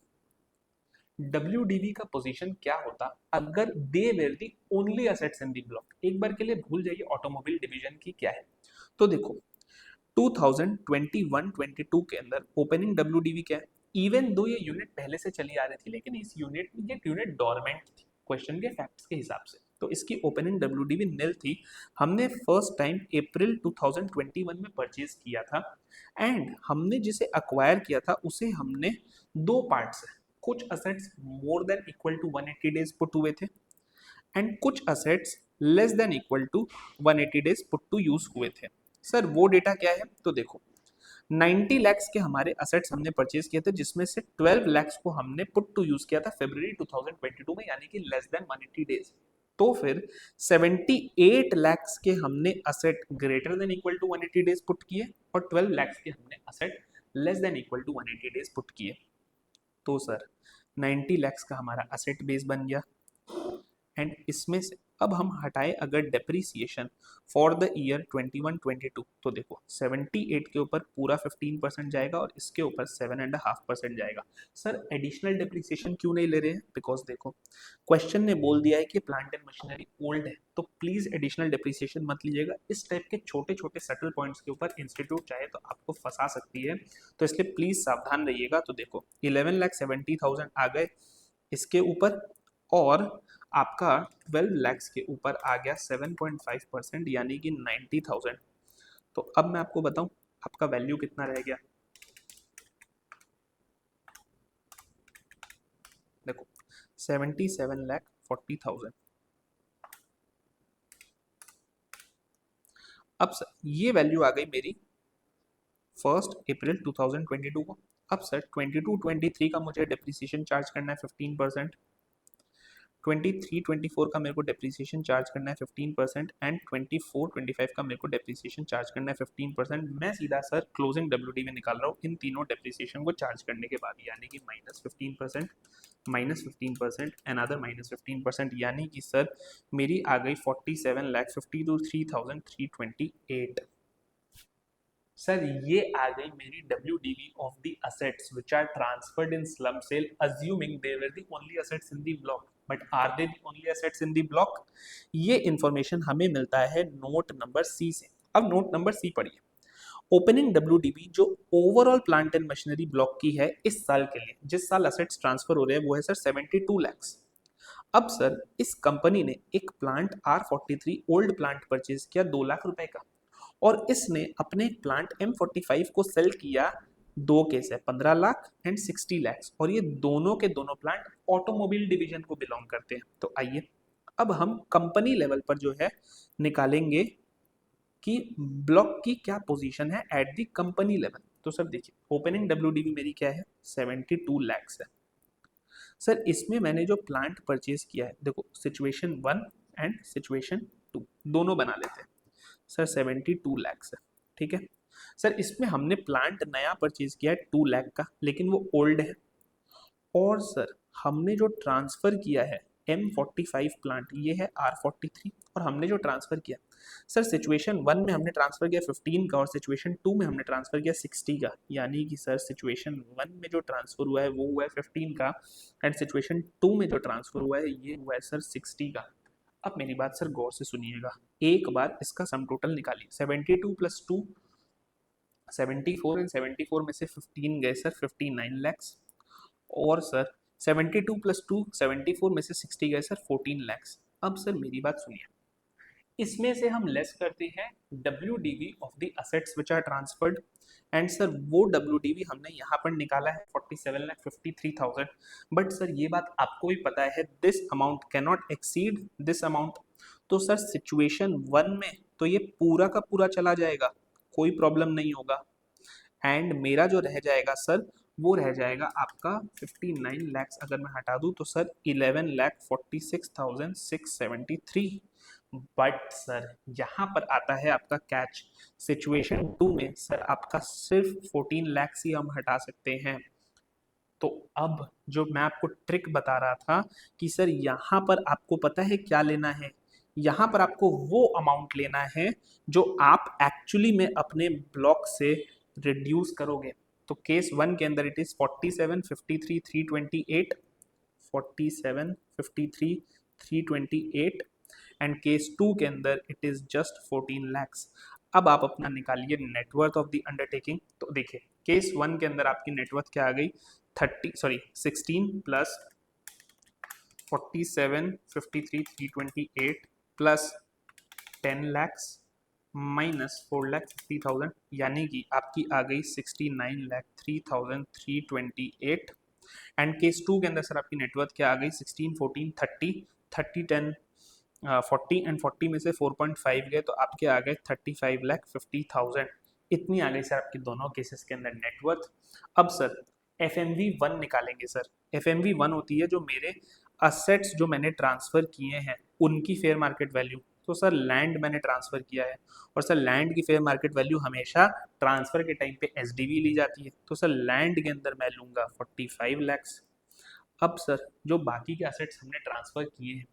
[SPEAKER 1] WDV का पोजीशन क्या होता अगर they where the only assets in the block. एक बार के लिए भूल जाइए ऑटोमोबाइल डिवीजन की क्या है। तो देखो, 2021-22 के अंदर ओपनिंग WDV क्या है? इवन दो ये यूनिट पहले से चली आ रही थी, लेकिन इस यूनिट में ये यूनिट डोरमेंट थी क्वेश्चन के फैक्ट्स के हिसाब से, तो इसकी ओपनिंग WDV निल थी। हमने फर्स्ट टाइम अप्रैल 2021 में परचेज किया था, एंड हमने जिसे अक्वायर किया था उसे हमने दो पार्ट्स, कुछ assets more than equal to 180 days put हुए थे एंड कुछ assets less than equal to 180 days put to use हुए थे। सर वो डेटा क्या है? तो देखो, 90 lakhs के हमारे असेट्स हमने परचेज किए थे, जिसमें से 12 lakhs को हमने पुट टू यूज किया था फरवरी 2022 में, यानी कि लेस देन 180 डेज। तो फिर 78 लैक्स के हमने asset greater than equal to 180 days put किए और 12 लैक्स के हमने asset less than equal to 180 days put किए। तो सर 90 लैक्स का हमारा असेट बेस बन गया। एंड इसमें से अब हम हटाए अगर डेप्रीसिएशन फॉर द ईयर 21-22, तो देखो 78 के ऊपर पूरा 15% जाएगा और इसके ऊपर 7.5% जाएगा। सर एडिशनल डेप्रीसिएशन क्यों नहीं ले रहे हैं? बिकॉज देखो क्वेश्चन ने बोल दिया है कि प्लांट एंड मशीनरी ओल्ड है, तो प्लीज एडिशनल डेप्रीसिएशन मत लीजिएगा। इस टाइप के छोटे छोटे सटल पॉइंट्स के ऊपर इंस्टीट्यूट चाहे तो आपको फंसा सकती है, तो इसलिए प्लीज सावधान रहिएगा। तो देखो 11,70,000 आ गए इसके ऊपर, और आपका 12 लैक्स के ऊपर आ गया 7.5% यानी कि 90,000। तो अब मैं आपको बताऊं आपका वैल्यू कितना रह गया। देखो 77,40,000। अब सर ये वैल्यू आ गई मेरी 1 अप्रैल 2022 को। अब सर 22-23 का मुझे डेप्रिसिएशन चार्ज करना है 15%, 23-24 का मेरे को डेप्रीसिएशन चार्ज करना है 15% एंड 24-25 का मेरे को डेप्रीसिएशन चार्ज करना है 15%। मैं सीधा सर क्लोजिंग डब्ल्यूडी में निकाल रहा हूँ इन तीनों डेप्रीसिएशन को चार्ज करने के बाद, यानी कि -15%, -15% अनदर -15%, यानी कि सर मेरी आ गई 47,52,3,328। सर ये आ गई मेरी WDV of the assets which are transferred in slump sale assuming they were the only assets in the block, but are they the only assets in the block? ये information हमें मिलता है note number C से। अब note number C पढ़िए। Opening WDV जो overall plant and machinery block की है इस साल के लिए, जिस साल असेट्स ट्रांसफर हो रहे हैं वो है सर 72 लैक्स। अब सर इस कंपनी ने एक plant R43 old plant purchase किया 2 लाख रुपए का, और इसने अपने प्लांट M45 को सेल किया, दो केस है 15 लाख एंड 60 लैक्स, और ये दोनों के दोनों प्लांट ऑटोमोबाइल डिवीजन को बिलोंग करते हैं। तो आइए अब हम कंपनी लेवल पर जो है निकालेंगे कि ब्लॉक की क्या पोजीशन है एट दी कंपनी लेवल। तो सर देखिए ओपनिंग WDV मेरी क्या है 72 लैक्स है। सर इसमें मैंने जो प्लांट परचेज किया है, देखो सिचुएशन 1 एंड सिचुएशन 2 दोनों बना लेते हैं। सर 72 लैक्स है, ठीक है। सर इसमें हमने प्लांट नया परचेज किया है 2 लाख का, लेकिन वो ओल्ड है। और सर हमने जो ट्रांसफर किया है M45 प्लांट, ये है R43, और हमने जो ट्रांसफर किया सर सिचुएशन 1 में हमने ट्रांसफर किया 15 का और सिचुएशन 2 में हमने ट्रांसफर किया 60 का, यानी कि सर सिचुएशन 1 में जो ट्रांसफर हुआ है वो हुआ है 15 का, एंड सिचुएशन 2 में जो ट्रांसफर हुआ है ये हुआ है सर 60 का। अब मेरी बात सर गौर से सुनिएगा, एक बार इसका सम टोटल निकालिए। 72 + 2 74, एंड 74 में से 15 गए सर 59 लैक्स, और सर 72 + 2 74 में से 60 गए सर 14 लैक्स। अब सर मेरी बात सुनिए, इसमें से हम लेस करते हैं WDV of the assets which are transferred, and sir वो WDV हमने यहाँ पर निकाला है 47,53,000। बट सर ये बात आपको भी पता है this amount can not exceed this amount. तो सर सिचुएशन 1 में तो ये पूरा का पूरा चला जाएगा, कोई प्रॉब्लम नहीं होगा, एंड मेरा जो रह जाएगा सर वो रह जाएगा आपका 59 लैक्स। अगर मैं हटा दूं तो सर 11,46,673। बट सर यहाँ पर आता है आपका कैच, सिचुएशन 2 में सर आपका सिर्फ 14 लैक्स ही हम हटा सकते हैं। तो अब जो मैं आपको ट्रिक बता रहा था कि सर यहाँ पर आपको पता है क्या लेना है, यहाँ पर आपको वो अमाउंट लेना है जो आप एक्चुअली में अपने ब्लॉक से रिड्यूस करोगे। तो केस 1 के अंदर इट इज 47,53,328, 47,53,328, एंड केस 2 के अंदर इट इज जस्ट 14 लैक्स। अब आप अपना निकालिए नेटवर्थ ऑफ द अंडरटेकिंग। तो देखिए केस 1 के अंदर आपकी नेटवर्थ क्या आ गई 16 प्लस 47,53,328 प्लस 10 लैक्स माइनस 4,50,000, यानी कि आपकी आ गई 69,03,328। एंड केस 2 के अंदर सर आपकी नेटवर्थ क्या आ गई 16, 14, 30, 30, 10, 40, एंड 40 में से 4.5 गए तो आपके आ गए 35,50,000। इतनी आ गई सर आपकी दोनों केसेस के अंदर नेटवर्थ। अब सर FMV 1 निकालेंगे। सर FMV 1 होती है जो मेरे असेट्स जो मैंने ट्रांसफर किए हैं उनकी फेयर मार्केट वैल्यू, तो सर लैंड मैंने ट्रांसफर किया है और सर लैंड की फेयर मार्केट वैल्यू हमेशा ट्रांसफर के टाइम पे एसडीवी ली जाती है, तो सर लैंड के अंदर मैं लूंगा 45 लैक्स। अब सर जो बाकी के असेट्स हमने ट्रांसफर किए हैं,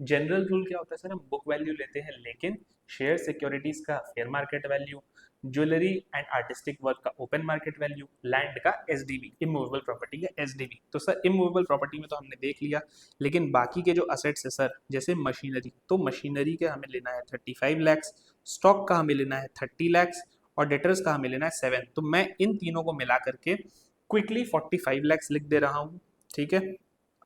[SPEAKER 1] जनरल रूल क्या होता है सर, हम बुक वैल्यू लेते हैं लेकिन शेयर सिक्योरिटीज का fair market value, jewellery and artistic work का ओपन मार्केट वैल्यू, लैंड का एसडीवी, इमूवेबल प्रॉपर्टी का एसडीवी। तो सर इमूवेबल प्रॉपर्टी में तो हमने देख लिया, लेकिन बाकी के जो असेट्स है सर, जैसे मशीनरी, तो मशीनरी का हमें लेना है 35 लैक्स, स्टॉक का हमें लेना है 30 लैक्स और डेटर्स का हमें लेना है 7। तो मैं इन तीनों को मिला करके क्विकली 45 लैक्स लिख दे रहा हूँ, ठीक है।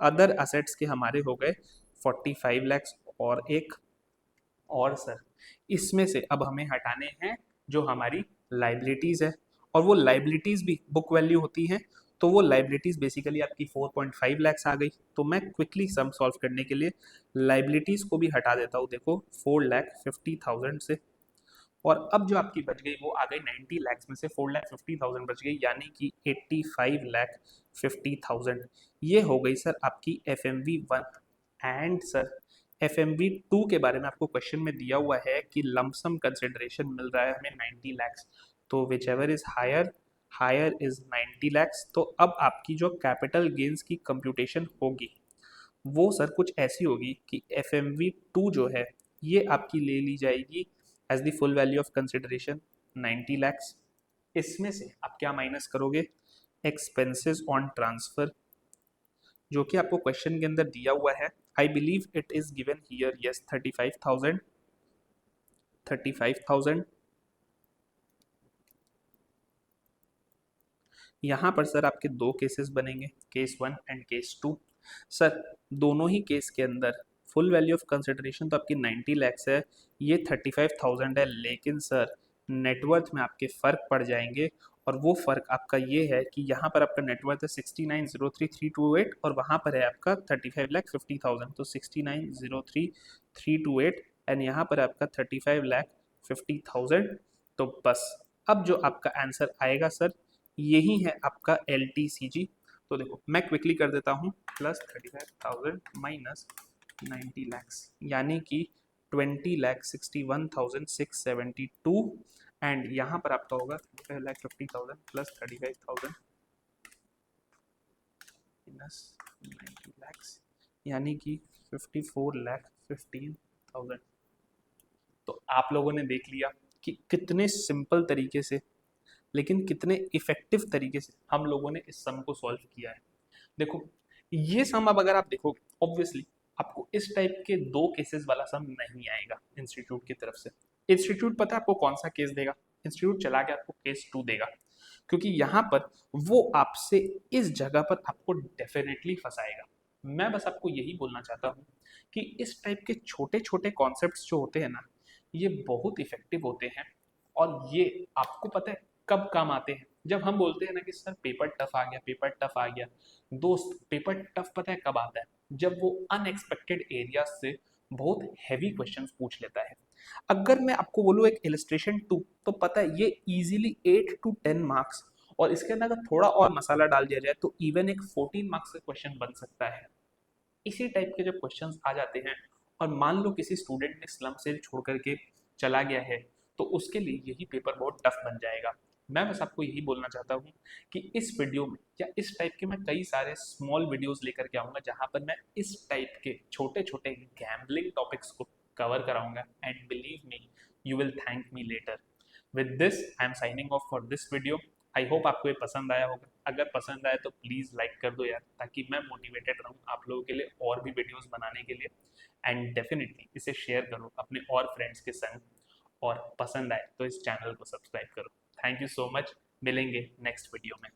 [SPEAKER 1] अदर असेट्स के हमारे हो गए 45 लैक्स और एक, और सर इसमें से अब हमें हटाने हैं जो हमारी लाइबिलिटीज है, और वो लाइबिलिटीज भी बुक वैल्यू होती हैं, तो वो लाइबिलिटीज बेसिकली आपकी 4.5 लैक्स आ गई। तो मैं क्विकली सम सॉल्व करने के लिए लाइबिलिटीज को भी हटा देता हूँ, देखो 4,50,000 से, और अब जो आपकी बच गई वो आ गई 90 लैक्स में से 4,50,000 बच गई, यानी कि 85,50,000। ये हो गई सर आपकी FMV1। एंड सर FMV2 के बारे में आपको क्वेश्चन में दिया हुआ है कि लमसम कंसिडरेशन मिल रहा है हमें 90 लैक्स, तो whichever is higher, higher is 90 lakhs. तो अब आपकी जो कैपिटल गेन्स की कंप्यूटेशन होगी वो सर कुछ ऐसी होगी कि FMV2 जो है ये आपकी ले ली जाएगी as the full value of consideration 90 lakhs. इसमें से आप क्या माइनस करोगे, एक्सपेंसेस ऑन ट्रांसफर, जो कि आपको क्वेश्चन के अंदर दिया हुआ है। I believe it is given here, yes 35,000, 35,000। यहाँ पर सर आपके दो केसेस बनेंगे, केस 1 एंड केस 2। सर दोनों ही केस के अंदर फुल वैल्यू ऑफ कंसिडरेशन तो आपकी 90 लैक्स है, ये 35,000 है, लेकिन सर नेटवर्थ में आपके फ़र्क पड़ जाएंगे, और वो फ़र्क आपका ये है कि यहाँ पर आपका नेटवर्थ है 69,03,328 और वहाँ पर है आपका 35,50,000, तो 69,03,328 एंड यहाँ पर आपका 35,50,000। तो बस अब जो आपका आंसर आएगा सर, यही है आपका LTCG। तो देखो मैं क्विकली कर देता हूँ, प्लस 35,000 माइनस 90 लैक्स, यानी कि 20,61,672 एंड यहाँ पर आपका होगा 35,50,000 प्लस 35,000 माइनस 90 लैक्स, यानी कि 54,15,000। तो आप लोगों ने देख लिया कि कितने सिंपल तरीके से लेकिन कितने इफेक्टिव तरीके से हम लोगों ने इस सम को सॉल्व किया है। देखो ये सम अब अगर आप देखोगे ऑब्वियसली आपको इस टाइप के दो केसेस वाला सम नहीं आएगा इंस्टीट्यूट की तरफ से। इंस्टीट्यूट पता है आपको कौन सा केस देगा, इंस्टीट्यूट चला के आपको केस 2 देगा, क्योंकि यहाँ पर वो आपसे इस जगह पर आपको डेफिनेटली फंसाएगा। मैं बस आपको यही बोलना चाहता हूँ कि इस टाइप के छोटे छोटे कॉन्सेप्ट्स जो होते हैं ना, ये बहुत इफेक्टिव होते हैं, और ये आपको पता है कब काम आते हैं, जब हम बोलते हैं ना कि सर पेपर टफ आ गया, पेपर टफ आ गया। दोस्त पेपर टफ पता है कब आता है, जब वो अनएक्सपेक्टेड एरिया से बहुत हैवी क्वेश्चंस पूछ लेता है। अगर मैं आपको बोलूँ एक इलस्ट्रेशन 2, तो पता है ये इजीली 8 to 10 मार्क्स, और इसके अंदर अगर थोड़ा और मसाला डाल दिया जाए तो इवन एक 14 मार्क्स का क्वेश्चन बन सकता है। इसी टाइप के जब क्वेश्चंस आ जाते हैं, और मान लो किसी स्टूडेंट ने स्लम से छोड़ करके चला गया है, तो उसके लिए यही पेपर बहुत टफ बन जाएगा। मैं बस आपको यही बोलना चाहता हूँ कि इस वीडियो में या इस टाइप के मैं कई सारे स्मॉल वीडियोस लेकर के आऊँगा, जहाँ पर मैं इस टाइप के छोटे छोटे गैम्बलिंग टॉपिक्स को कवर कराऊंगा, and believe me you will thank me later. With this I am signing off for this video. I hope आपको ये पसंद आया होगा, अगर पसंद आया तो प्लीज़ लाइक कर दो यार, ताकि मैं मोटिवेटेड रहूँ आप लोगों के लिए और भी वीडियोस बनाने के लिए। एंड डेफिनेटली इसे शेयर करो अपने और फ्रेंड्स के संग, और पसंद आए तो इस चैनल को सब्सक्राइब करो। थैंक यू सो मच, मिलेंगे नेक्स्ट वीडियो में।